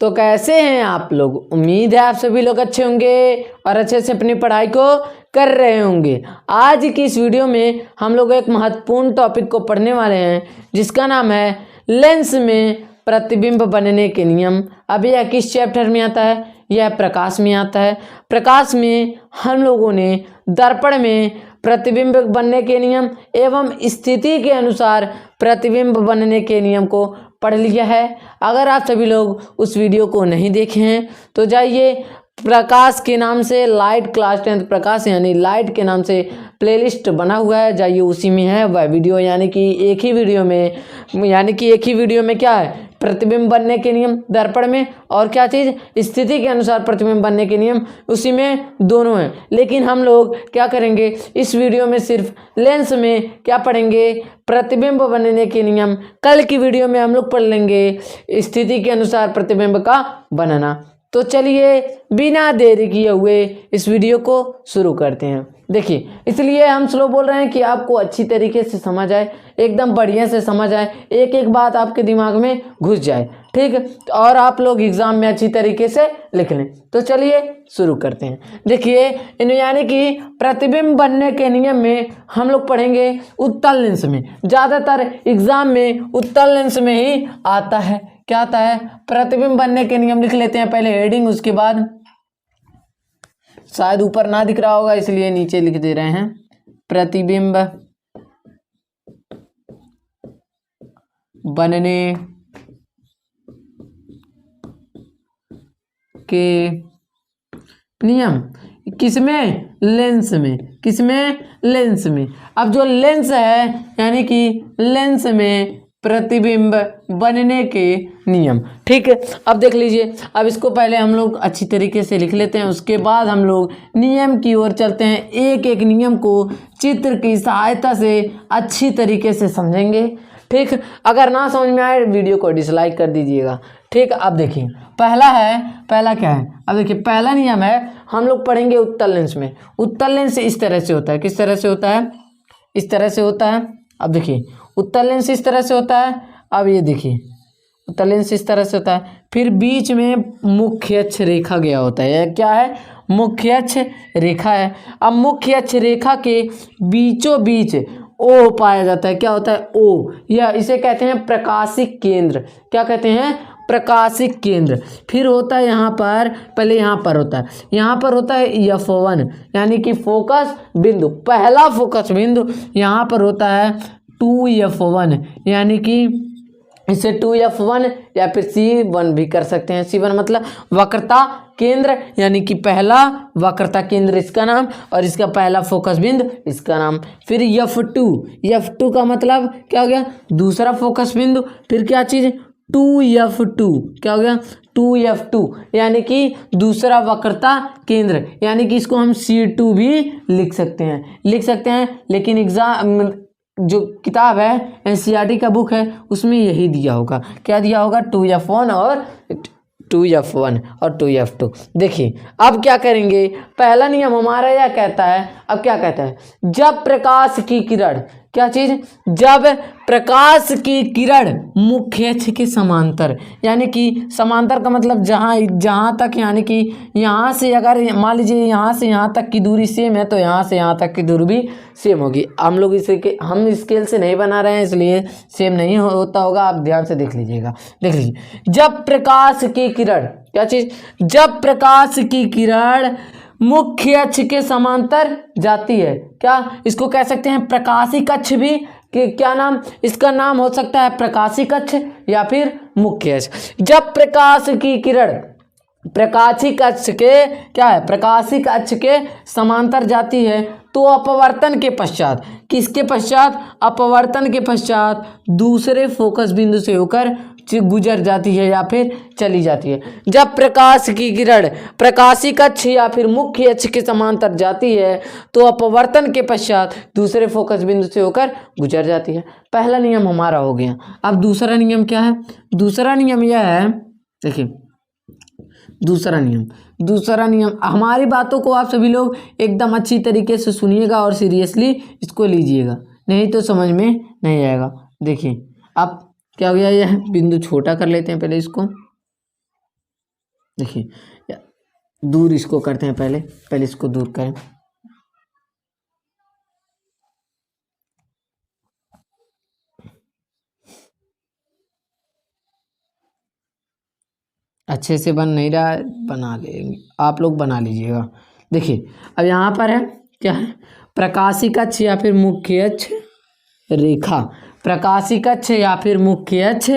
तो कैसे हैं आप लोग? उम्मीद है आप सभी लोग अच्छे होंगे और अच्छे से अपनी पढ़ाई को कर रहे होंगे। आज की इस वीडियो में हम लोग एक महत्वपूर्ण टॉपिक को पढ़ने वाले हैं जिसका नाम है लेंस में प्रतिबिंब बनने के नियम। अब यह किस चैप्टर में आता है? यह प्रकाश में आता है। प्रकाश में हम लोगों ने दर्पण में प्रतिबिंब बनने के नियम एवं स्थिति के अनुसार प्रतिबिंब बनने के नियम को पढ़ लिया है। अगर आप सभी लोग उस वीडियो को नहीं देखे हैं तो जाइए, प्रकाश के नाम से लाइट क्लास 10 प्रकाश यानी लाइट के नाम से प्लेलिस्ट बना हुआ है, जाइए उसी में है वह वीडियो। यानी कि एक ही वीडियो में क्या है? प्रतिबिंब बनने के नियम दर्पण में, और क्या चीज़? स्थिति के अनुसार प्रतिबिंब बनने के नियम, उसी में दोनों हैं। लेकिन हम लोग क्या करेंगे इस वीडियो में? सिर्फ लेंस में क्या पढ़ेंगे? प्रतिबिंब बनने के नियम। कल की वीडियो में हम लोग पढ़ लेंगे स्थिति के अनुसार प्रतिबिंब का बनना। तो चलिए बिना देरी किए हुए इस वीडियो को शुरू करते हैं। देखिए, इसलिए हम स्लो बोल रहे हैं कि आपको अच्छी तरीके से समझ आए, एकदम बढ़िया से समझ आए, एक एक बात आपके दिमाग में घुस जाए, ठीक, और आप लोग एग्जाम में अच्छी तरीके से लिख लें। तो चलिए शुरू करते हैं। देखिए, यानी कि प्रतिबिंब बनने के नियम में हम लोग पढ़ेंगे उत्तल लेंस में। ज़्यादातर एग्जाम में उत्तल लेंस में ही आता है। क्या आता है? प्रतिबिंब बनने के नियम। लिख लेते हैं पहले हेडिंग, उसके बाद शायद ऊपर ना दिख रहा होगा इसलिए नीचे लिख दे रहे हैं। प्रतिबिंब बनने के नियम किसमें? लेंस में। किसमें? लेंस में। अब जो लेंस है यानी कि लेंस में प्रतिबिंब बनने के नियम, ठीक है। अब देख लीजिए, अब इसको पहले हम लोग अच्छी तरीके से लिख लेते हैं, उसके बाद हम लोग नियम की ओर चलते हैं। एक एक नियम को चित्र की सहायता से अच्छी तरीके से समझेंगे, ठीक। अगर ना समझ में आए वीडियो को डिसलाइक कर दीजिएगा, ठीक। अब देखिए, पहला क्या है? अब देखिए, पहला नियम है, हम लोग पढ़ेंगे उत्तल लेंस में। उत्तल लेंस इस तरह से होता है। किस तरह से होता है? इस तरह से होता है। अब देखिए, उत्तल लेंस इस तरह से होता है। अब ये देखिए, उत्तल लेंस इस तरह से होता है, फिर बीच में मुख्य अक्ष रेखा गया होता है। यह क्या है? मुख्य अक्ष रेखा है। अब मुख्य अक्ष रेखा के बीचों बीच ओ पाया जाता है। क्या होता है? ओ, या इसे कहते हैं प्रकाशिक केंद्र। क्या कहते हैं? प्रकाशिक केंद्र। फिर होता है यहाँ पर, पहले यहाँ पर होता है F1 यानी कि फोकस बिंदु। पहला फोकस बिंदु यहाँ पर होता है 2F1 यानी कि इसे 2F1 या फिर C1 भी कर सकते हैं। C1 मतलब वक्रता केंद्र, यानी कि पहला वक्रता केंद्र इसका नाम, और इसका पहला फोकस बिंदु इसका नाम। फिर F2 का मतलब क्या हो गया? दूसरा फोकस बिंदु। फिर क्या चीज़? 2F2। क्या हो गया? 2F2 यानी कि दूसरा वक्रता केंद्र, यानी कि इसको हम C2 भी लिख सकते हैं। लेकिन एग्जाम जो किताब है NCERT का बुक है उसमें यही दिया होगा। क्या दिया होगा? 2F1 और 2F2। देखिए, अब क्या करेंगे? पहला नियम हमारा यह कहता है, अब क्या कहता है? जब प्रकाश की किरण, क्या चीज? जब प्रकाश की किरण मुख्य अक्ष के समांतर, यानी कि समांतर का मतलब जहाँ तक, यानी कि यहाँ से अगर मान लीजिए यहाँ से यहाँ तक की दूरी सेम है तो यहाँ से यहाँ तक की दूरी भी सेम होगी। हम स्केल से नहीं बना रहे हैं इसलिए सेम नहीं होता होगा, आप ध्यान से देख लीजिएगा। देख लीजिए, जब प्रकाश की किरण, क्या चीज? जब प्रकाश की किरण मुख्य अक्ष के समांतर जाती है, क्या इसको कह सकते हैं? प्रकाशिक अक्ष भी। कि क्या नाम? इसका नाम हो सकता है प्रकाशिक अक्ष या फिर मुख्य अक्ष। जब प्रकाश की किरण प्रकाशिक अक्ष के, क्या है? प्रकाशिक अक्ष के समांतर जाती है तो अपवर्तन के पश्चात, किसके पश्चात? अपवर्तन के पश्चात दूसरे फोकस बिंदु से होकर गुजर जाती है या फिर चली जाती है। जब प्रकाश की किरण प्रकाशिक अक्ष या फिर मुख्य अक्ष के समांतर जाती है तो अपवर्तन के पश्चात दूसरे फोकस बिंदु से होकर गुजर जाती है। पहला नियम हमारा हो गया। अब दूसरा नियम क्या है? दूसरा नियम यह है, देखिए, दूसरा नियम हमारी बातों को आप सभी लोग एकदम अच्छी तरीके से सुनिएगा और सीरियसली इसको लीजिएगा, नहीं तो समझ में नहीं आएगा। देखिए, अब क्या हो गया? यह बिंदु छोटा कर लेते हैं पहले इसको, देखिए दूर इसको करते हैं, पहले इसको दूर करें। अच्छे से बन नहीं रहा है, बना लेंगे, आप लोग बना लीजिएगा। देखिए अब यहाँ पर है क्या है, प्रकाशिक अक्ष या फिर मुख्य अक्ष रेखा, प्रकाशिक अक्ष या फिर मुख्य अक्ष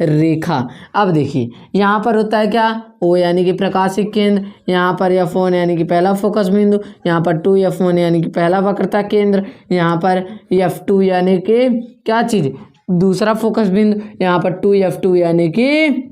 रेखा। अब देखिए यहाँ पर होता है क्या, ओ यानी कि प्रकाशिक केंद्र, यहाँ पर F1 यानी कि पहला फोकस बिंदु, यहाँ पर 2F1 यानी कि पहला वक्रता केंद्र, यहाँ पर F2 यानी कि क्या चीज़, दूसरा फोकस बिंदु, यहाँ पर 2F2 यानी कि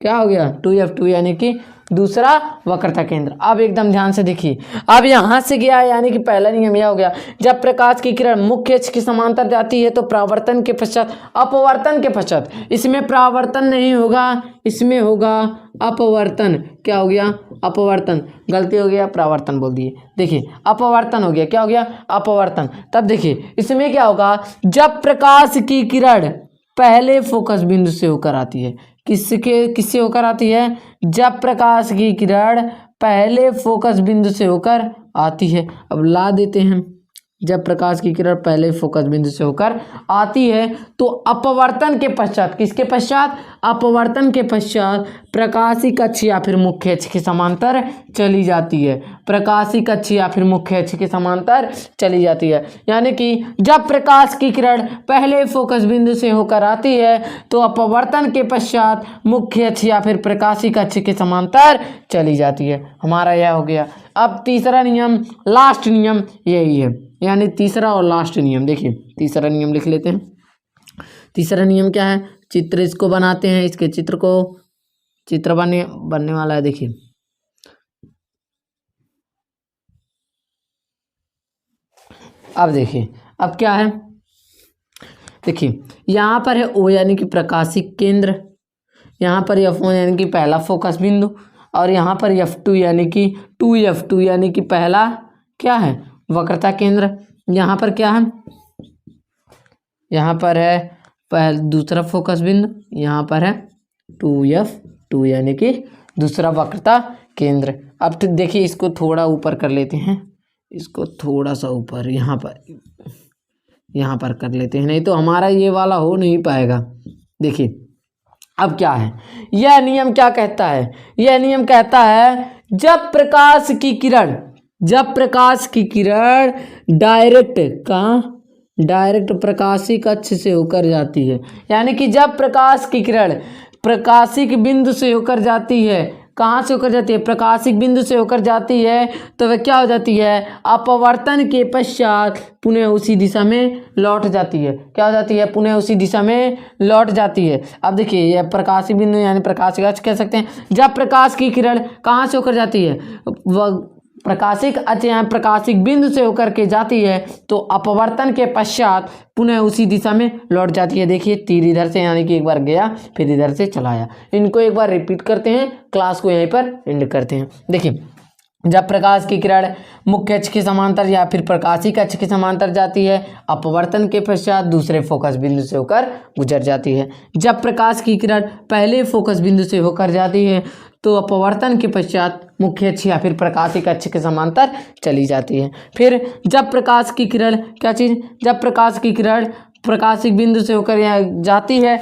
क्या हो गया, 2F2 यानी कि दूसरा वक्रता केंद्र। अब एकदम ध्यान से देखिए, अब यहाँ से गया यानी कि पहला नियम यह हो गया, जब प्रकाश की किरण मुख्य अक्ष के समांतर जाती है तो परावर्तन के पश्चात, अपवर्तन के पश्चात, इसमें परावर्तन नहीं होगा, इसमें होगा अपवर्तन। क्या हो गया, अपवर्तन, गलती हो गया, परावर्तन बोल दिए। देखिए अपवर्तन हो गया, क्या हो गया, अपवर्तन। तब देखिए इसमें क्या होगा, जब प्रकाश की किरण पहले फोकस बिंदु से होकर आती है, किससे होकर आती है, जब प्रकाश की किरण पहले फोकस बिंदु से होकर आती है। अब ला देते हैं, जब प्रकाश की किरण पहले फोकस बिंदु से होकर आती है तो अपवर्तन के पश्चात, किसके पश्चात, अपवर्तन के पश्चात प्रकाशिक अक्ष या फिर मुख्य अक्ष के समांतर चली जाती है, प्रकाशिक अक्ष या फिर मुख्य अक्ष के समांतर चली जाती है। यानी कि जब प्रकाश की किरण पहले फोकस बिंदु से होकर आती है तो अपवर्तन के पश्चात मुख्य अक्ष या फिर प्रकाशिक अक्ष के समांतर चली जाती है। हमारा यह हो गया। अब तीसरा नियम, लास्ट नियम यही है, यानी तीसरा और लास्ट नियम। देखिए तीसरा नियम लिख लेते हैं। तीसरा नियम क्या है, चित्र इसको बनाते हैं, इसके चित्र को, चित्र बनने वाला है। देखिए अब देखिए अब क्या है, देखिए यहाँ पर है O यानी कि प्रकाशिक केंद्र, यहाँ पर F1 यानी कि पहला फोकस बिंदु, और यहाँ पर F2 यानी कि 2F2 यानी कि पहला क्या है, वक्रता केंद्र। यहाँ पर क्या है, यहाँ पर है दूसरा फोकस बिंदु, यहाँ पर है 2F2 यानी कि दूसरा वक्रता केंद्र। अब तो देखिए इसको थोड़ा ऊपर कर लेते हैं, इसको थोड़ा सा ऊपर यहाँ पर कर लेते हैं, नहीं तो हमारा ये वाला हो नहीं पाएगा। देखिए अब क्या है, यह नियम क्या कहता है, यह नियम कहता है जब प्रकाश की किरण डायरेक्ट प्रकाशिक अक्ष से होकर जाती है, यानी कि जब प्रकाश की किरण प्रकाशिक बिंदु से होकर जाती है, कहाँ से होकर जाती है, प्रकाशिक बिंदु से होकर जाती है, तो वह क्या हो जाती है, अपवर्तन के पश्चात पुनः उसी दिशा में लौट जाती है। क्या हो जाती है, पुनः उसी दिशा में लौट जाती है। अब देखिए यह प्रकाशिक बिंदु यानी प्रकाशिक अक्ष कह सकते हैं। जब प्रकाश की किरण कहाँ से होकर जाती है, वह प्रकाशिक अक्ष यहाँ प्रकाशिक बिंदु से होकर के जाती है तो अपवर्तन के पश्चात पुनः उसी दिशा में लौट जाती है। देखिए तीर इधर से यानी कि एक बार गया फिर इधर से चला आया। इनको एक बार रिपीट करते हैं, क्लास को यहीं पर एंड करते हैं। देखिए जब प्रकाश की किरण मुख्य अक्ष के समांतर या फिर प्रकाशिक अक्ष के समांतर जाती है, अपवर्तन के पश्चात दूसरे फोकस बिंदु से होकर गुजर जाती है। जब प्रकाश की किरण पहले फोकस बिंदु से होकर जाती है तो अपवर्तन के पश्चात मुख्य अक्ष या फिर प्रकाशिक अक्ष के समांतर चली जाती है। फिर जब प्रकाश की किरण क्या चीज़, जब प्रकाश की किरण प्रकाशिक बिंदु से होकर यहाँ जाती है,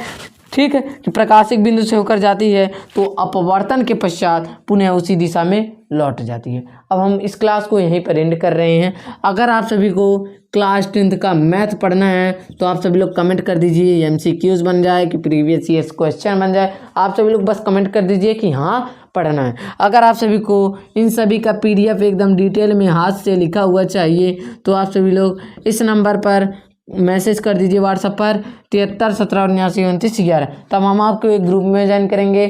ठीक है, प्रकाशिक बिंदु से होकर जाती है तो अपवर्तन के पश्चात पुनः उसी दिशा में लौट जाती है। अब हम इस क्लास को यहीं पर एंड कर रहे हैं। अगर आप सभी को क्लास 10th का मैथ पढ़ना है तो आप सभी लोग कमेंट कर दीजिए, MCQs बन जाए कि प्रीवियस ईयर्स क्वेश्चन बन जाए, आप सभी लोग बस कमेंट कर दीजिए कि हाँ पढ़ना है। अगर आप सभी को इन सभी का PDF एकदम डिटेल में हाथ से लिखा हुआ चाहिए तो आप सभी लोग इस नंबर पर मैसेज कर दीजिए व्हाट्सएप पर 73 17 79 29 11। तब हम आपको एक ग्रुप में ज्वाइन करेंगे,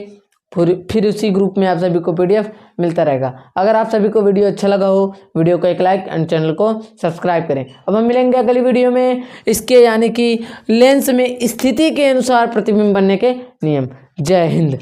फिर उसी ग्रुप में आप सभी को PDF मिलता रहेगा। अगर आप सभी को वीडियो अच्छा लगा हो, वीडियो को एक लाइक एंड चैनल को सब्सक्राइब करें। अब हम मिलेंगे अगली वीडियो में इसके यानी कि लेंस में स्थिति के अनुसार प्रतिबिंब बनने के नियम। जय हिंद।